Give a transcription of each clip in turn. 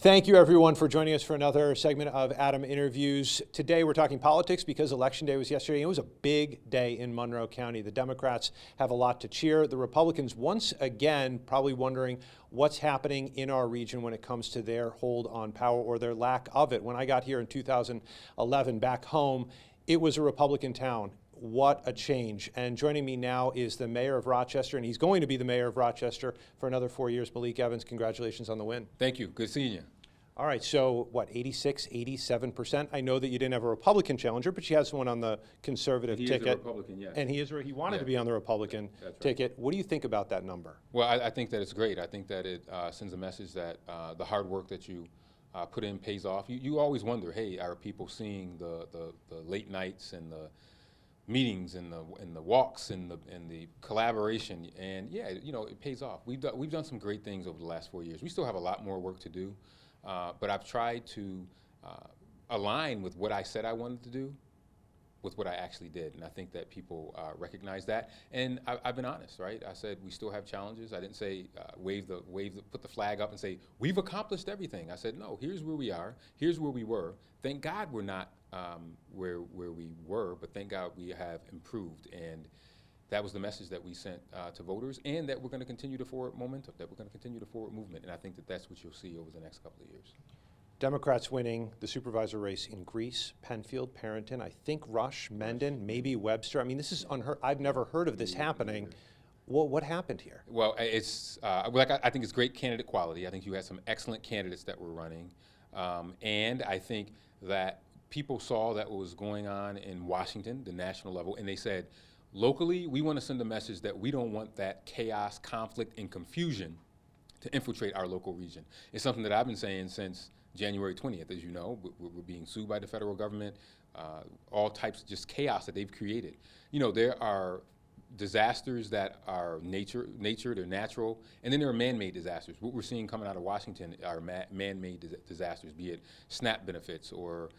Thank you, everyone, for joining us for another segment of Adam Interviews. Today, we're talking politics because Election Day was yesterday. It was a big day in Monroe County. The Democrats have a lot to cheer. The Republicans, once again, probably wondering what's happening in our region when it comes to their hold on power or their lack of it. When I got here in 2011 back home, it was a Republican town. What a change. And joining me now is the mayor of Rochester, and he's going to be the mayor of Rochester for another 4 years, Malik Evans. Congratulations on the win. Thank you. Good seeing you. All right, so what, 86, 87%? I know that you didn't have a Republican challenger, but you had someone on the conservative ticket. He is a Republican, yes. And he wanted to be on the Republican ticket. What do you think about that number? Well, I think that it's great. I think that it sends a message that the hard work that you put in pays off. You always wonder, hey, are people seeing the late nights and the meetings and the walks and the collaboration? And yeah, you know, it pays off. We've done some great things over the last 4 years. We still have a lot more work to do, but I've tried to align with what I said I wanted to do with what I actually did, and I think that people recognize that. And I've been honest, right? I said we still have challenges. I didn't say put the flag up and say we've accomplished everything. I said no. Here's where we are. Here's where we were. Thank God we're not where we were, but thank God we have improved. And that was the message that we sent to voters, and that we're going to continue to forward momentum. That we're going to continue to forward movement. And I think that that's what you'll see over the next couple of years. Democrats winning the supervisor race in Greece, Penfield, Perrington, I think Rush, Mendon, maybe Webster. I mean, this is unheard. I've never heard of this happening. Well, what happened here? Well, it's I think it's great candidate quality. I think you had some excellent candidates that were running, and I think that people saw that what was going on in Washington, the national level, and they said, locally, we want to send a message that we don't want that chaos, conflict, and confusion to infiltrate our local region. It's something that I've been saying since January 20th. As you know, we're being sued by the federal government, all types of just chaos that they've created. You know, there are disasters that are nature, they're natural, and then there are man-made disasters. What we're seeing coming out of Washington are man-made disasters, be it SNAP benefits or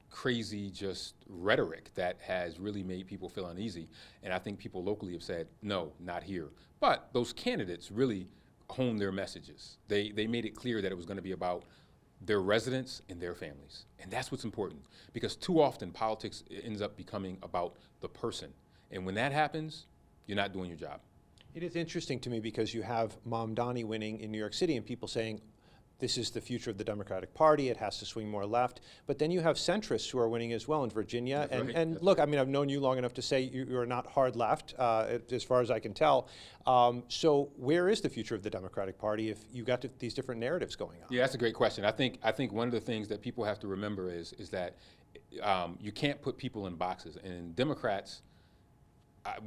crazy just rhetoric that has really made people feel uneasy. And I think people locally have said, no, not here. But those candidates really honed their messages. They made it clear that it was going to be about their residents and their families. And that's what's important, because too often politics ends up becoming about the person. And when that happens, you're not doing your job. It is interesting to me because you have Mamdani winning in New York City and people saying, this is the future of the Democratic Party, it has to swing more left. But then you have centrists who are winning as well in Virginia. And look, I mean, I've known you long enough to say you're not hard left, as far as I can tell. So where is the future of the Democratic Party if you got these different narratives going on? Yeah, that's a great question. I think one of the things that people have to remember is that you can't put people in boxes. And Democrats,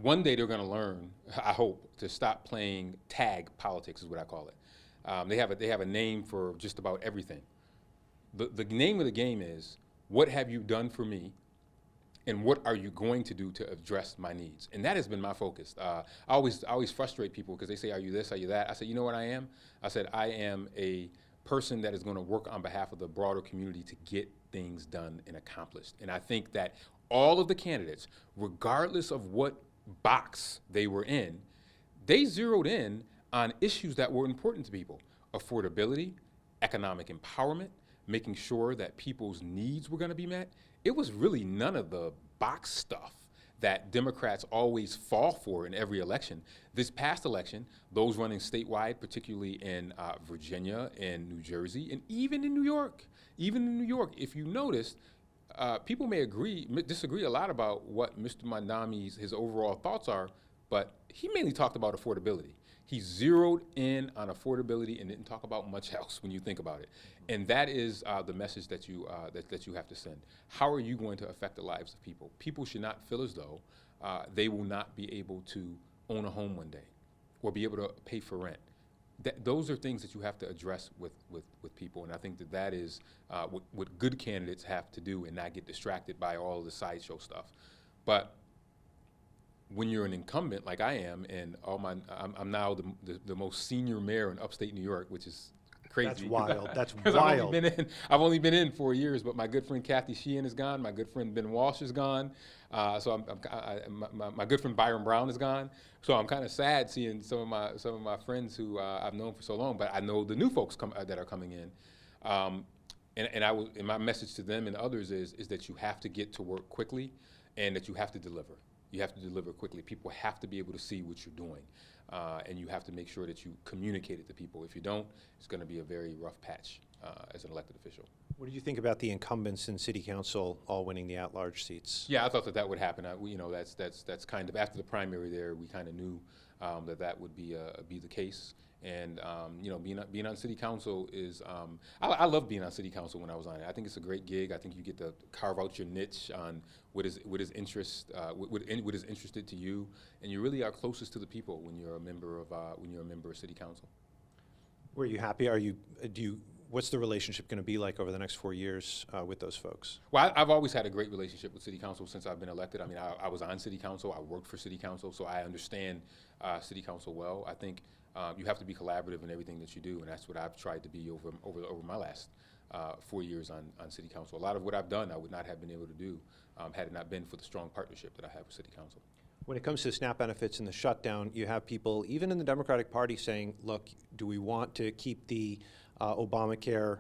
one day they're going to learn, I hope, to stop playing tag politics, is what I call it. They have a name for just about everything. The name of the game is, what have you done for me, and what are you going to do to address my needs? And that has been my focus. I always frustrate people because they say, are you this, are you that? I said, you know what I am? I said, I am a person that is going to work on behalf of the broader community to get things done and accomplished. And I think that all of the candidates, regardless of what box they were in, they zeroed in on issues that were important to people: affordability, economic empowerment, making sure that people's needs were going to be met. It was really none of the box stuff that Democrats always fall for in every election. This past election, those running statewide, particularly in Virginia and New Jersey, and even in New York, if you noticed, people may disagree a lot about what Mr. Mamdani's his overall thoughts are, but he mainly talked about affordability. He zeroed in on affordability and didn't talk about much else when you think about it. And that is the message that you have to send. How are you going to affect the lives of people? People should not feel as though they will not be able to own a home one day or be able to pay for rent. Those are things that you have to address with people, and I think that is what good candidates have to do and not get distracted by all of the sideshow stuff. But when you're an incumbent like I am, and I'm now the most senior mayor in upstate New York, which is crazy. That's wild. That's wild. I've only been in 4 years, but my good friend Kathy Sheehan is gone. My good friend Ben Walsh is gone. So my good friend Byron Brown is gone. So I'm kind of sad seeing some of my friends who I've known for so long, but I know the new folks that are coming in. And my message to them and others is that you have to get to work quickly, and that you have to deliver. You have to deliver quickly. People have to be able to see what you're doing, and you have to make sure that you communicate it to people. If you don't, it's going to be a very rough patch as an elected official. What did you think about the incumbents in city council all winning the at-large seats? Yeah, I thought that would happen. That's kind of after the primary there. We kind of knew that would be the case. And being on city council is I love being on city council when I was on it. I think it's a great gig. I think you get to carve out your niche on what is interested to you, and you really are closest to the people when you're a member of city council. Were you happy? What's the relationship going to be like over the next 4 years with those folks? Well, I've always had a great relationship with city council since I've been elected. I mean, I was on city council. I worked for city council, so I understand city council well. I think you have to be collaborative in everything that you do, and that's what I've tried to be over my last 4 years on city council. A lot of what I've done I would not have been able to do had it not been for the strong partnership that I have with city council. When it comes to SNAP benefits and the shutdown, you have people, even in the Democratic Party, saying, look, do we want to keep the Obamacare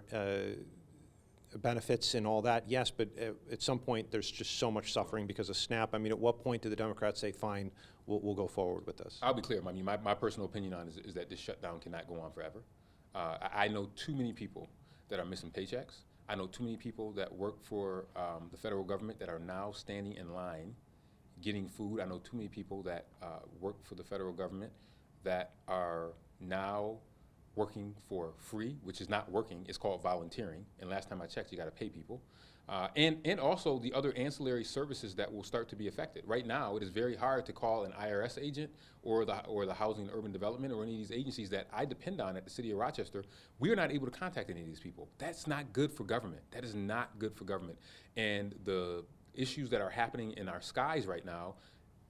benefits and all that? Yes, but at some point there's just so much suffering because of SNAP. I mean, at what point do the Democrats say, fine, we'll go forward with this? I'll be clear. I mean, my personal opinion on it is that this shutdown cannot go on forever. I know too many people that are missing paychecks. I know too many people that work for the federal government that are now standing in line getting food. I know too many people that work for the federal government that are now working for free, which is not working. It's called volunteering. And last time I checked, you got to pay people. And also the other ancillary services that will start to be affected. Right now, it is very hard to call an IRS agent or the Housing and Urban Development or any of these agencies that I depend on at the city of Rochester. We are not able to contact any of these people. That's not good for government. That is not good for government. And the issues that are happening in our skies right now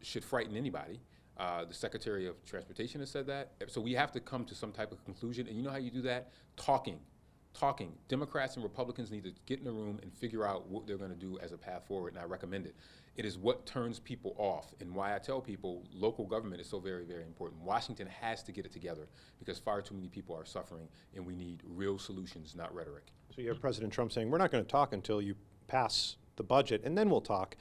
should frighten anybody. The Secretary of Transportation has said that. So we have to come to some type of conclusion. And you know how you do that? Talking. Democrats and Republicans need to get in a room and figure out what they're going to do as a path forward, and I recommend it. It is what turns people off, and why I tell people local government is so very, very important. Washington has to get it together because far too many people are suffering, and we need real solutions, not rhetoric. So you have President Trump saying, we're not going to talk until you pass the budget, and then we'll talk.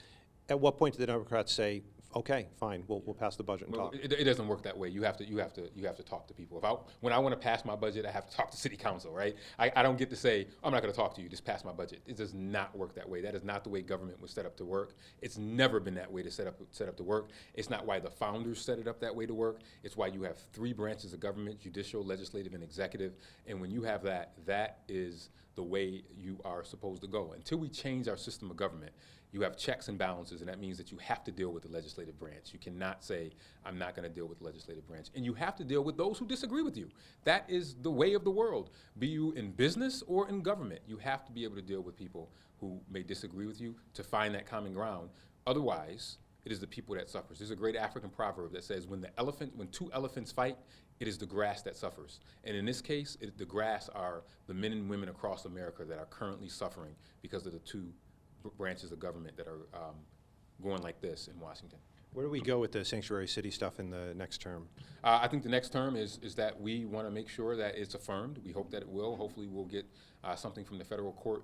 At what point do the Democrats say, okay, fine, we'll pass the budget and Well, talk? it doesn't work that way. You have to talk to people. When I want to pass my budget, I have to talk to city council, right? I don't get to say, I'm not going to talk to you, just pass my budget. It does not work that way. That is not the way government was set up to work. It's never been that way to set up to work. It's not why the founders set it up that way to work. It's why you have 3 branches of government, judicial, legislative, and executive. And when you have that, that is the way you are supposed to go. Until we change our system of government, you have checks and balances, and that means that you have to deal with the legislative branch. You cannot say, I'm not going to deal with the legislative branch. And you have to deal with those who disagree with you. That is the way of the world. Be you in business or in government, you have to be able to deal with people who may disagree with you to find that common ground. Otherwise, it is the people that suffers. There's a great African proverb that says, when 2 elephants fight, it is the grass that suffers. And in this case, the grass are the men and women across America that are currently suffering because of the 2 branches of government that are going like this in Washington. Where do we go with the sanctuary city stuff in the next term? I think the next term is that we want to make sure that it's affirmed. We hope that it will. Hopefully we'll get something from the federal court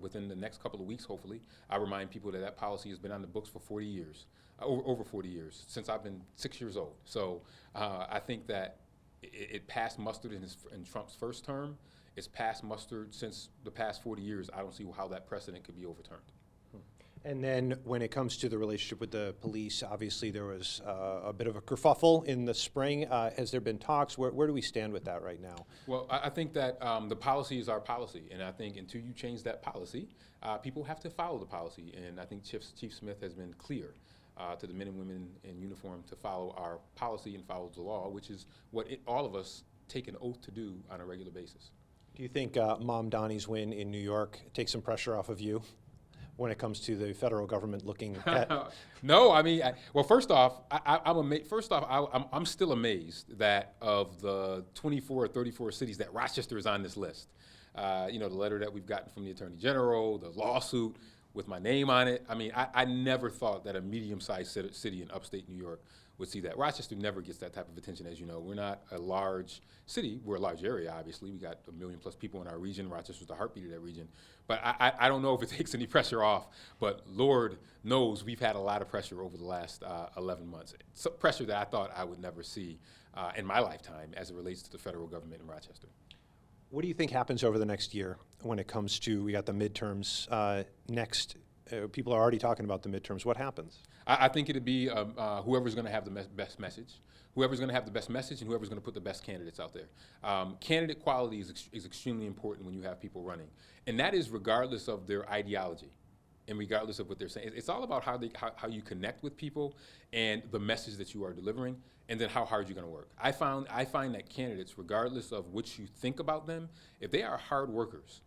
within the next couple of weeks, hopefully. I remind people that policy has been on the books for 40 years, over 40 years, since I've been 6 years old. So I think that it passed muster in Trump's first term. It's passed muster since the past 40 years. I don't see how that precedent could be overturned. And then when it comes to the relationship with the police, obviously there was a bit of a kerfuffle in the spring. Has there been talks? Where do we stand with that right now? Well, I think that the policy is our policy, and I think until you change that policy, people have to follow the policy. And I think Chief Smith has been clear to the men and women in uniform to follow our policy and follow the law, which is what all of us take an oath to do on a regular basis. Do you think Mom Donnie's win in New York takes some pressure off of you when it comes to the federal government looking at? No, I mean, well, first off, I'm still amazed that of the 24 or 34 cities that Rochester is on this list. The letter that we've gotten from the Attorney General, the lawsuit with my name on it. I mean, I never thought that a medium-sized city in upstate New York would see that. Rochester never gets that type of attention, as you know. We're not a large city. We're a large area, obviously. We got 1 million plus people in our region. Rochester's the heartbeat of that region. But I don't know if it takes any pressure off, but Lord knows we've had a lot of pressure over the last 11 months. Some pressure that I thought I would never see in my lifetime as it relates to the federal government in Rochester. What do you think happens over the next year when it comes to, we got the midterms next? People are already talking about the midterms. What happens? I think it'd be whoever's going to have the best message, whoever's going to have the best message, and whoever's going to put the best candidates out there. Candidate quality is extremely important when you have people running, and that is regardless of their ideology, and regardless of what they're saying. It's all about how you connect with people and the message that you are delivering, and then how hard you're going to work. I find that candidates, regardless of what you think about them, if they are hard workers,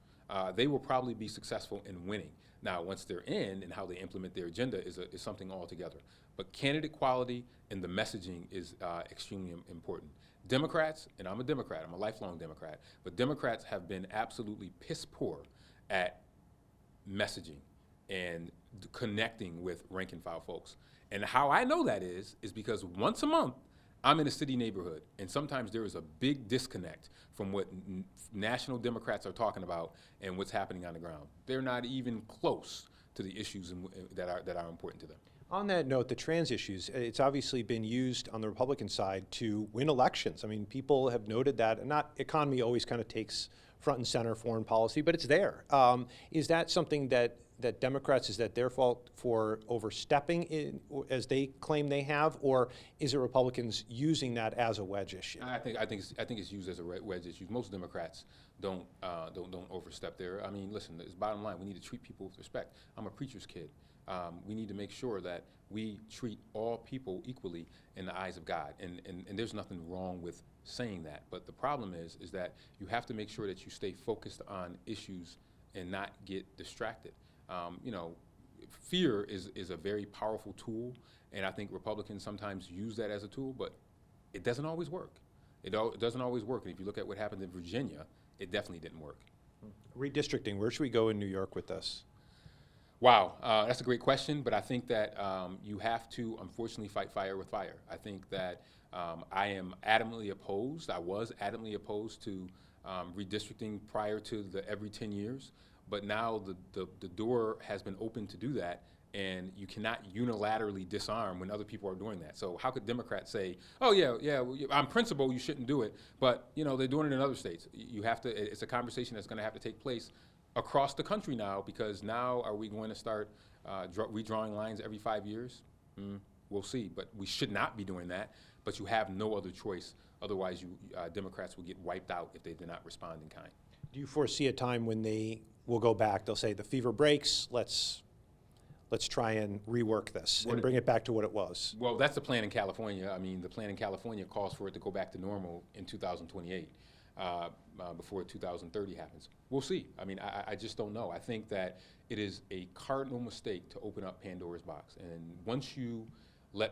they will probably be successful in winning. Now, once they're in and how they implement their agenda is something altogether. But candidate quality and the messaging is extremely important. Democrats, and I'm a Democrat, I'm a lifelong Democrat, but Democrats have been absolutely piss poor at messaging and connecting with rank and file folks. And how I know that is because once a month, I'm in a city neighborhood, and sometimes there is a big disconnect from what national Democrats are talking about and what's happening on the ground. They're not even close to the issues that are important to them. On that note, the trans issues, it's obviously been used on the Republican side to win elections. I mean, people have noted that, and not economy always kind of takes front and center foreign policy, but it's there. Is that something that Democrats, is that their fault for overstepping in, as they claim they have, or is it Republicans using that as a wedge issue? I think it's used as a wedge issue. Most Democrats don't overstep there. I mean, listen, it's bottom line. We need to treat people with respect. I'm a preacher's kid. We need to make sure that we treat all people equally in the eyes of God, and there's nothing wrong with saying that. But the problem is that you have to make sure that you stay focused on issues and not get distracted. You know, fear is a very powerful tool, and I think Republicans sometimes use that as a tool, but it doesn't always work. It doesn't always work, and if you look at what happened in Virginia, it definitely didn't work. Redistricting, where should we go in New York with this? Wow, that's a great question, but I think that you have to, unfortunately, fight fire with fire. I think that I was adamantly opposed to redistricting prior to the every 10 years. But now the door has been opened to do that, and you cannot unilaterally disarm when other people are doing that. So how could Democrats say, oh yeah, on principle you shouldn't do it, but you know they're doing it in other states? You have to. It's a conversation that's going to have to take place across the country now, because now are we going to start redrawing lines every 5 years? We'll see, but we should not be doing that. But you have no other choice. Otherwise, Democrats will get wiped out if they do not respond in kind. Do you foresee a time when they will go back? They'll say the fever breaks. Let's try and rework this and bring it back to what it was. Well, that's the plan in California. I mean, the plan in California calls for it to go back to normal in 2028, before 2030 happens. We'll see. I mean, I just don't know. I think that it is a cardinal mistake to open up Pandora's box. And once you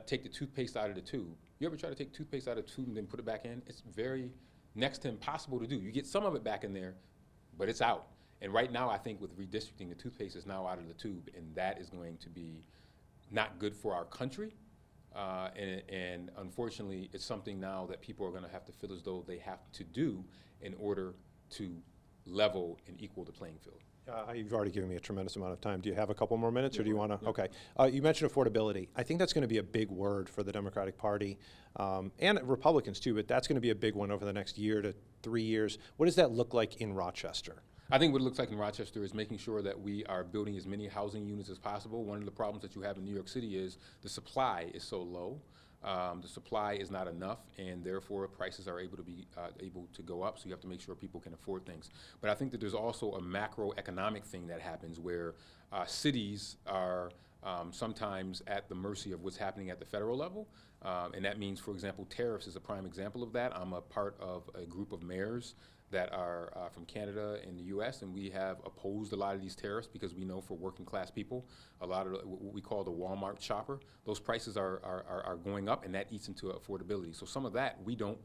take the toothpaste out of the tube, you ever try to take toothpaste out of the tube and then put it back in? It's very next to impossible to do. You get some of it back in there, but it's out. And right now, I think with redistricting, the toothpaste is now out of the tube, and that is going to be not good for our country. And unfortunately, it's something now that people are going to have to feel as though they have to do in order to level and equal the playing field. You've already given me a tremendous amount of time. Do you have a couple more minutes, or do you want to? Yeah. Okay. You mentioned affordability. I think that's going to be a big word for the Democratic Party and Republicans too, but that's going to be a big one over the next year to 3 years. What does that look like in Rochester? I think what it looks like in Rochester is making sure that we are building as many housing units as possible. One of the problems that you have in New York City is the supply is so low. The supply is not enough, and therefore prices are able to go up, so you have to make sure people can afford things. But I think that there's also a macroeconomic thing that happens where cities are sometimes at the mercy of what's happening at the federal level. And that means, for example, tariffs is a prime example of that. I'm a part of a group of mayors that are from Canada and the U.S., and we have opposed a lot of these tariffs because we know for working class people, a lot of what we call the Walmart shopper, those prices are going up, and that eats into affordability. So some of that we don't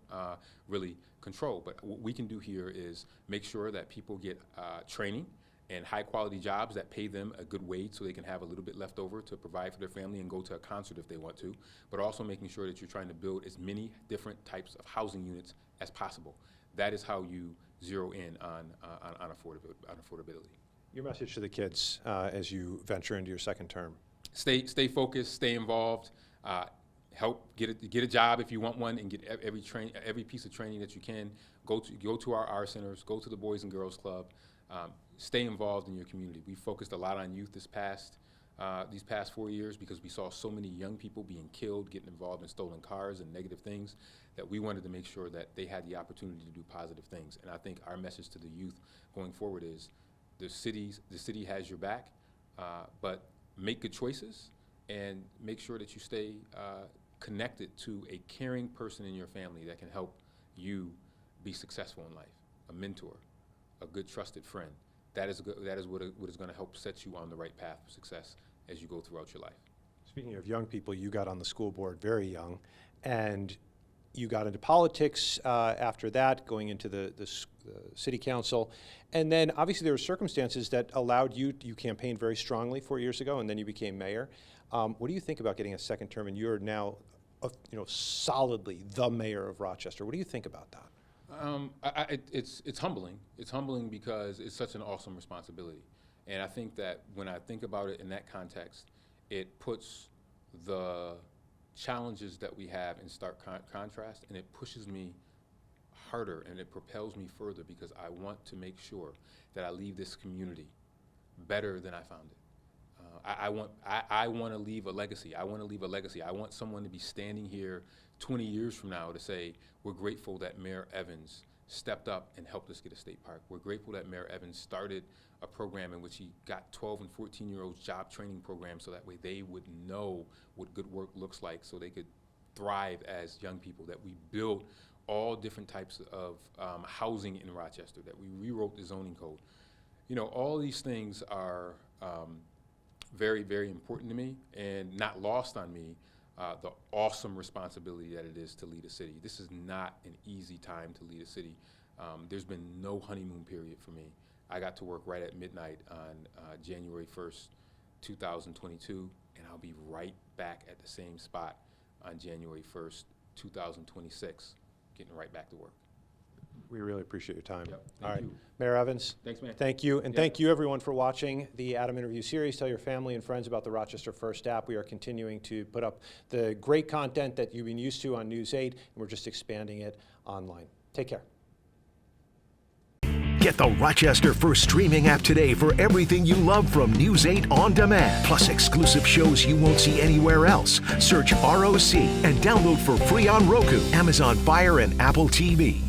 really control, but what we can do here is make sure that people get training and high quality jobs that pay them a good wage so they can have a little bit left over to provide for their family and go to a concert if they want to, but also making sure that you're trying to build as many different types of housing units as possible. That is how you zero in on affordability. Your message to the kids as you venture into your second term? Stay focused, stay involved, help get a job if you want one, and get every piece of training that you can. Go to our centers, go to the Boys and Girls Club. Stay involved in your community. We focused a lot on youth these past 4 years because we saw so many young people being killed, getting involved in stolen cars and negative things, that we wanted to make sure that they had the opportunity to do positive things. And I think our message to the youth going forward is the city has your back, but make good choices and make sure that you stay connected to a caring person in your family that can help you be successful in life, a mentor, a good trusted friend. That is what is going to help set you on the right path of success as you go throughout your life. Speaking of young people, you got on the school board very young, and you got into politics after that, going into the city council. And then obviously there were circumstances that allowed you campaigned very strongly 4 years ago, and then you became mayor. What do you think about getting a second term, and you're now solidly the mayor of Rochester? What do you think about that? It's humbling. It's humbling because it's such an awesome responsibility. And I think that when I think about it in that context, it puts the challenges that we have in stark contrast, and it pushes me harder and it propels me further because I want to make sure that I leave this community better than I found it. I want to leave a legacy. I want to leave a legacy. I want someone to be standing here 20 years from now to say, we're grateful that Mayor Evans stepped up and helped us get a state park. We're grateful that Mayor Evans started a program in which he got 12 and 14-year-olds job training programs so that way they would know what good work looks like so they could thrive as young people, that we built all different types of housing in Rochester, that we rewrote the zoning code. All these things are very, very important to me, and not lost on me the awesome responsibility that it is to lead a city. This is not an easy time to lead a city. There's been no honeymoon period for me. I got to work right at midnight on January 1st, 2022, and I'll be right back at the same spot on January 1st, 2026, getting right back to work. We really appreciate your time. Yep. All right, you. Mayor Evans. Thanks, man. Thank you, and Yep. thank you everyone for watching the Adam Interview Series. Tell your family and friends about the Rochester First app. We are continuing to put up the great content that you've been used to on News 8, and we're just expanding it online. Take care. Get the Rochester First streaming app today for everything you love from News 8 on demand, plus exclusive shows you won't see anywhere else. Search ROC and download for free on Roku, Amazon Fire, and Apple TV.